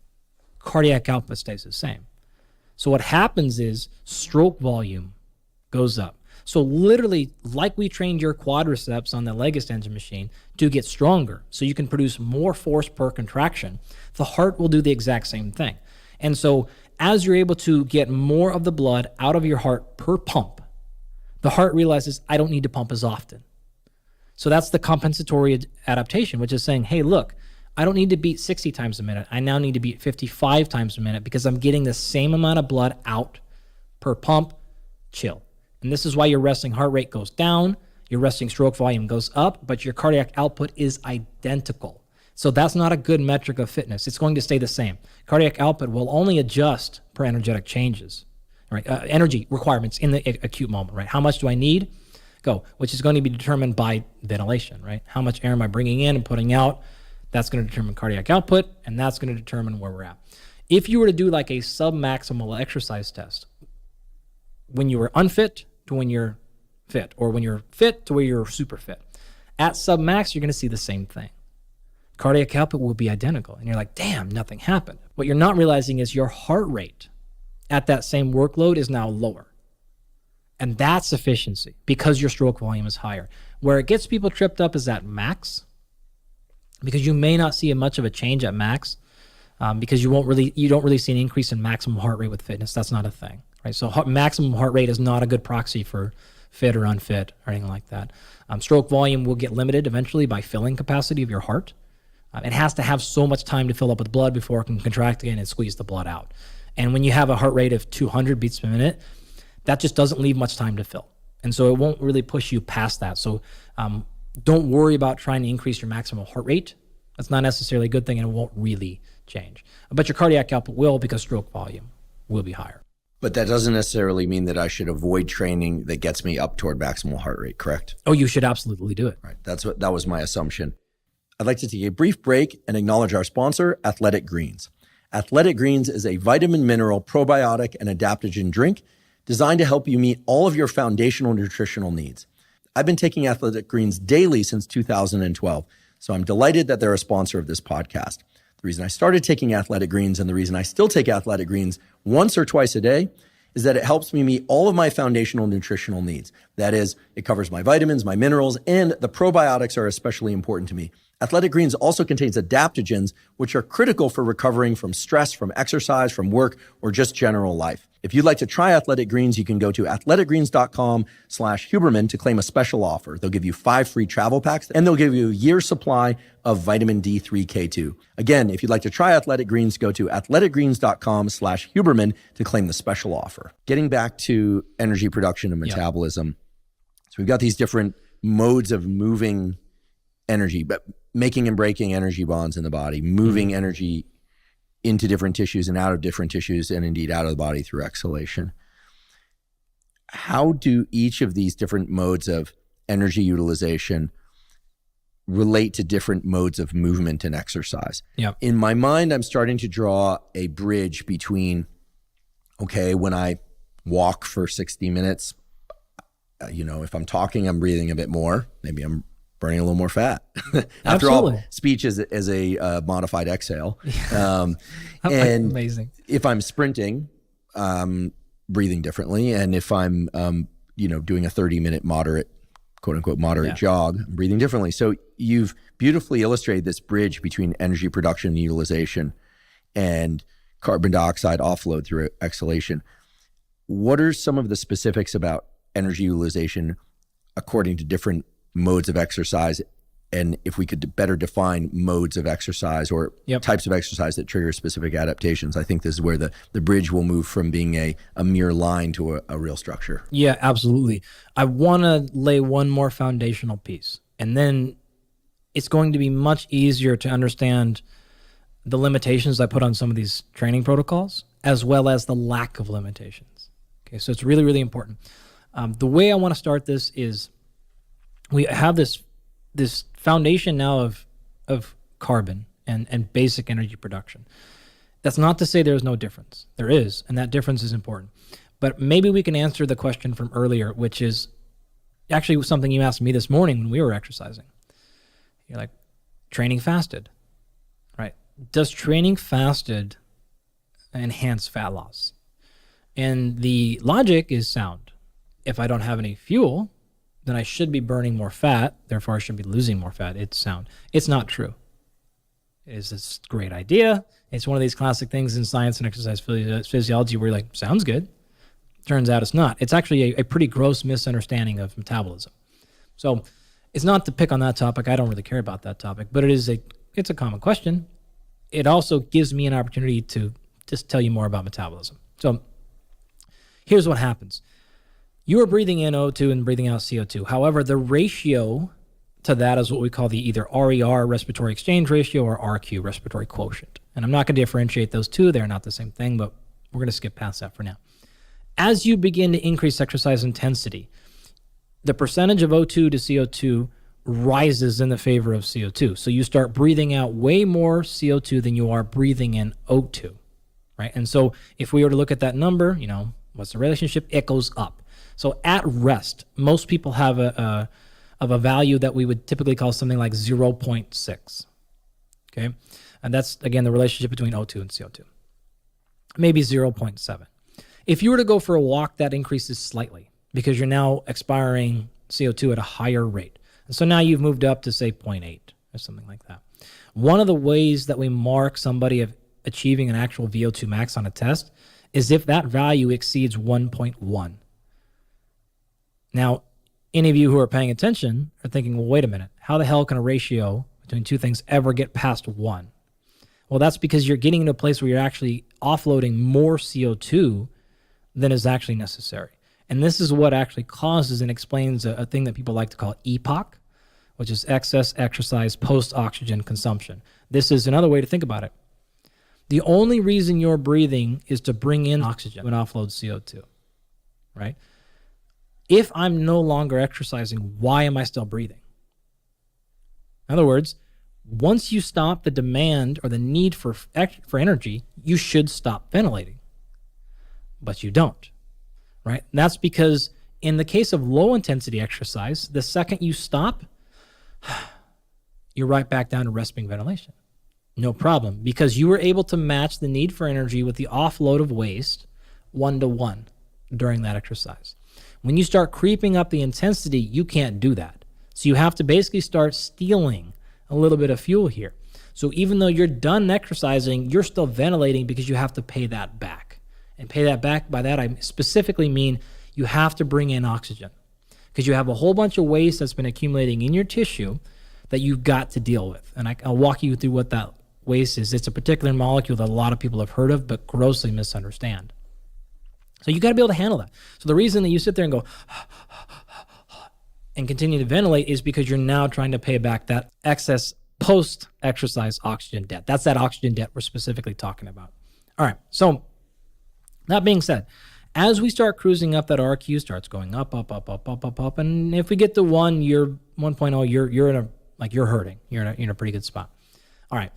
S2: cardiac output stays the same. So what happens is stroke volume goes up. So literally, like we trained your quadriceps on the leg extension machine to get stronger so you can produce more force per contraction, the heart will do the exact same thing. And so as you're able to get more of the blood out of your heart per pump, the heart realizes, I don't need to pump as often. So that's the compensatory adaptation, which is saying, hey, look, I don't need to beat 60 times a minute. I now need to beat 55 times a minute because I'm getting the same amount of blood out per pump. Chill. And this is why your resting heart rate goes down, your resting stroke volume goes up, but your cardiac output is identical. So that's not a good metric of fitness. It's going to stay the same. Cardiac output will only adjust per energetic changes, right? Energy requirements in the acute moment, right? How much do I need? Go, which is going to be determined by ventilation, right? How much air am I bringing in and putting out? That's going to determine cardiac output, and that's going to determine where we're at. If you were to do like a submaximal exercise test, when you were unfit to when you're fit, or when you're fit to where you're super fit, at submax, you're going to see the same thing. Cardiac output will be identical. And you're like, damn, nothing happened. What you're not realizing is your heart rate at that same workload is now lower. And that's efficiency because your stroke volume is higher. Where it gets people tripped up is at max, because you may not see much of a change at max, because you don't really see an increase in maximum heart rate with fitness. That's not a thing, right? So maximum heart rate is not a good proxy for fit or unfit or anything like that. Stroke volume will get limited eventually by filling capacity of your heart. It has to have so much time to fill up with blood before it can contract again and squeeze the blood out. And when you have a heart rate of 200 beats per minute, that just doesn't leave much time to fill. And so it won't really push you past that. So don't worry about trying to increase your maximum heart rate. That's not necessarily a good thing, and it won't really change. But your cardiac output will, because stroke volume will be higher.
S1: But that doesn't necessarily mean that I should avoid training that gets me up toward maximal heart rate, correct?
S2: Oh, you should absolutely do it.
S1: Right. That was my assumption. I'd like to take a brief break and acknowledge our sponsor, Athletic Greens. Athletic Greens is a vitamin, mineral, probiotic, and adaptogen drink designed to help you meet all of your foundational nutritional needs. I've been taking Athletic Greens daily since 2012, so I'm delighted that they're a sponsor of this podcast. The reason I started taking Athletic Greens and the reason I still take Athletic Greens once or twice a day is that it helps me meet all of my foundational nutritional needs. That is, it covers my vitamins, my minerals, and the probiotics are especially important to me. Athletic Greens also contains adaptogens, which are critical for recovering from stress, from exercise, from work, or just general life. If you'd like to try Athletic Greens, you can go to athleticgreens.com/Huberman to claim a special offer. They'll give you 5 free travel packs, and they'll give you a year's supply of vitamin D3K2. Again, if you'd like to try Athletic Greens, go to athleticgreens.com/Huberman to claim the special offer. Getting back to energy production and metabolism. So we've got these different modes of moving energy, but making and breaking energy bonds in the body, moving energy into different tissues and out of different tissues, and indeed out of the body through exhalation. How do each of these different modes of energy utilization relate to different modes of movement and exercise?
S2: Yep.
S1: In my mind, I'm starting to draw a bridge between, okay, when I walk for 60 minutes, if I'm talking, I'm breathing a bit more. Maybe I'm burning a little more fat. After all, speech is a modified exhale. And
S2: amazing.
S1: If I'm sprinting, breathing differently. And if I'm, doing a 30-minute moderate, quote unquote, moderate jog, I'm breathing differently. So you've beautifully illustrated this bridge between energy production and utilization and carbon dioxide offload through exhalation. What are some of the specifics about energy utilization according to different modes of exercise, and if we could better define modes of exercise or types of exercise that trigger specific adaptations? I think this is where the bridge will move from being a mere line to a real structure.
S2: Yeah, absolutely. I want to lay one more foundational piece, and then it's going to be much easier to understand the limitations I put on some of these training protocols, as well as the lack of limitations. Okay, so it's really, really important. The way I want to start this is we have this foundation now of carbon and basic energy production. That's not to say there's no difference. There is, and that difference is important. But maybe we can answer the question from earlier, which is actually something you asked me this morning when we were exercising. You're like, training fasted, right? Does training fasted enhance fat loss? And the logic is sound. if I don't have any fuel, then I should be burning more fat. Therefore, I should be losing more fat. It's sound. It's not true. It is this great idea. It's one of these classic things in science and exercise physiology where you're like, sounds good. Turns out it's not. It's actually a pretty gross misunderstanding of metabolism. So it's not to pick on that topic. I don't really care about that topic, but it's a common question. It also gives me an opportunity to just tell you more about metabolism. So here's what happens. You are breathing in O2 and breathing out CO2. However, the ratio to that is what we call the either RER, respiratory exchange ratio, or RQ, respiratory quotient. And I'm not going to differentiate those two. They're not the same thing, but we're going to skip past that for now. As you begin to increase exercise intensity, the percentage of O2 to CO2 rises in the favor of CO2. So you start breathing out way more CO2 than you are breathing in O2, right? And so if we were to look at that number, what's the relationship? It goes up. So at rest, most people have a value that we would typically call something like 0.6, okay? And that's, again, the relationship between O2 and CO2. Maybe 0.7. If you were to go for a walk, that increases slightly because you're now expiring CO2 at a higher rate. And so now you've moved up to, say, 0.8 or something like that. One of the ways that we mark somebody of achieving an actual VO2 max on a test is if that value exceeds 1.1. Now, any of you who are paying attention are thinking, well, wait a minute, how the hell can a ratio between two things ever get past 1? Well, that's because you're getting into a place where you're actually offloading more CO2 than is actually necessary. And this is what actually causes and explains a thing that people like to call EPOC, which is excess exercise post-oxygen consumption. This is another way to think about it. The only reason you're breathing is to bring in oxygen and offload CO2, right? If I'm no longer exercising, why am I still breathing? In other words, once you stop the demand or the need for energy, you should stop ventilating. But you don't, right? And that's because in the case of low intensity exercise, the second you stop, you're right back down to resting ventilation. No problem, because you were able to match the need for energy with the offload of waste 1-to-1 during that exercise. When you start creeping up the intensity, you can't do that. So you have to basically start stealing a little bit of fuel here. So even though you're done exercising, you're still ventilating because you have to pay that back. And pay that back, by that I specifically mean you have to bring in oxygen because you have a whole bunch of waste that's been accumulating in your tissue that you've got to deal with. And I'll walk you through what that waste is. It's a particular molecule that a lot of people have heard of but grossly misunderstand. So you got to be able to handle that. So the reason that you sit there and go and continue to ventilate is because you're now trying to pay back that excess post-exercise oxygen debt. That's that oxygen debt we're specifically talking about. All right, so that being said, as we start cruising up, that RQ starts going up, and if we get to 1, you're 1.0, you're in you're hurting. You're in a pretty good spot. All right.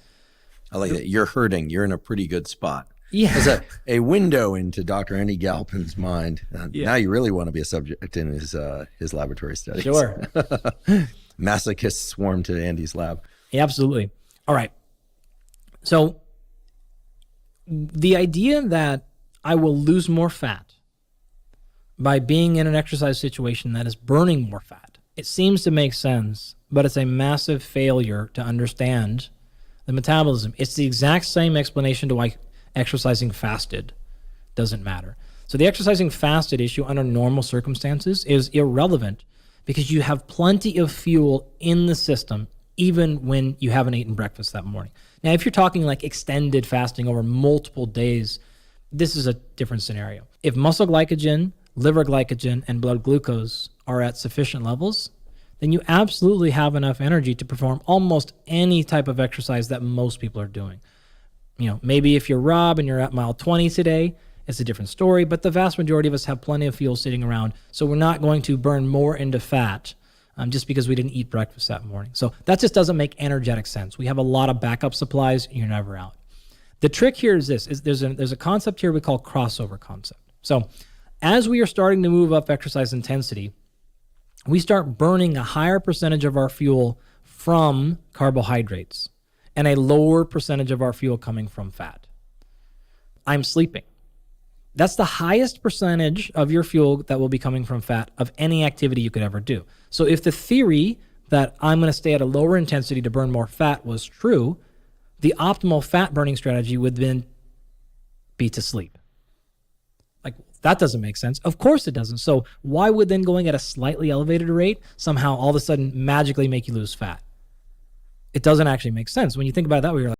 S1: I like that. You're hurting. You're in a pretty good spot.
S2: Yeah.
S1: As a window into Dr. Andy Galpin's mind. Now you really want to be a subject in his laboratory studies.
S2: Sure.
S1: Masochists swarm to Andy's lab.
S2: Yeah, absolutely. All right. So the idea that I will lose more fat by being in an exercise situation that is burning more fat, it seems to make sense, but it's a massive failure to understand the metabolism. It's the exact same explanation to why exercising fasted doesn't matter. So the exercising fasted issue under normal circumstances is irrelevant because you have plenty of fuel in the system even when you haven't eaten breakfast that morning. Now, if you're talking like extended fasting over multiple days, this is a different scenario. If muscle glycogen, liver glycogen, and blood glucose are at sufficient levels, then you absolutely have enough energy to perform almost any type of exercise that most people are doing. Maybe if you're Rob and you're at mile 20 today, it's a different story, but the vast majority of us have plenty of fuel sitting around, so we're not going to burn more into fat just because we didn't eat breakfast that morning. So that just doesn't make energetic sense. We have a lot of backup supplies, and you're never out. The trick here is this, there's a concept here we call crossover concept. So as we are starting to move up exercise intensity, we start burning a higher percentage of our fuel from carbohydrates and a lower percentage of our fuel coming from fat. I'm sleeping. That's the highest percentage of your fuel that will be coming from fat of any activity you could ever do. So if the theory that I'm going to stay at a lower intensity to burn more fat was true, the optimal fat burning strategy would then be to sleep. Like, that doesn't make sense. Of course it doesn't. So why would then going at a slightly elevated rate somehow all of a sudden magically make you lose fat? It doesn't actually make sense. When you think about it that way, you're like,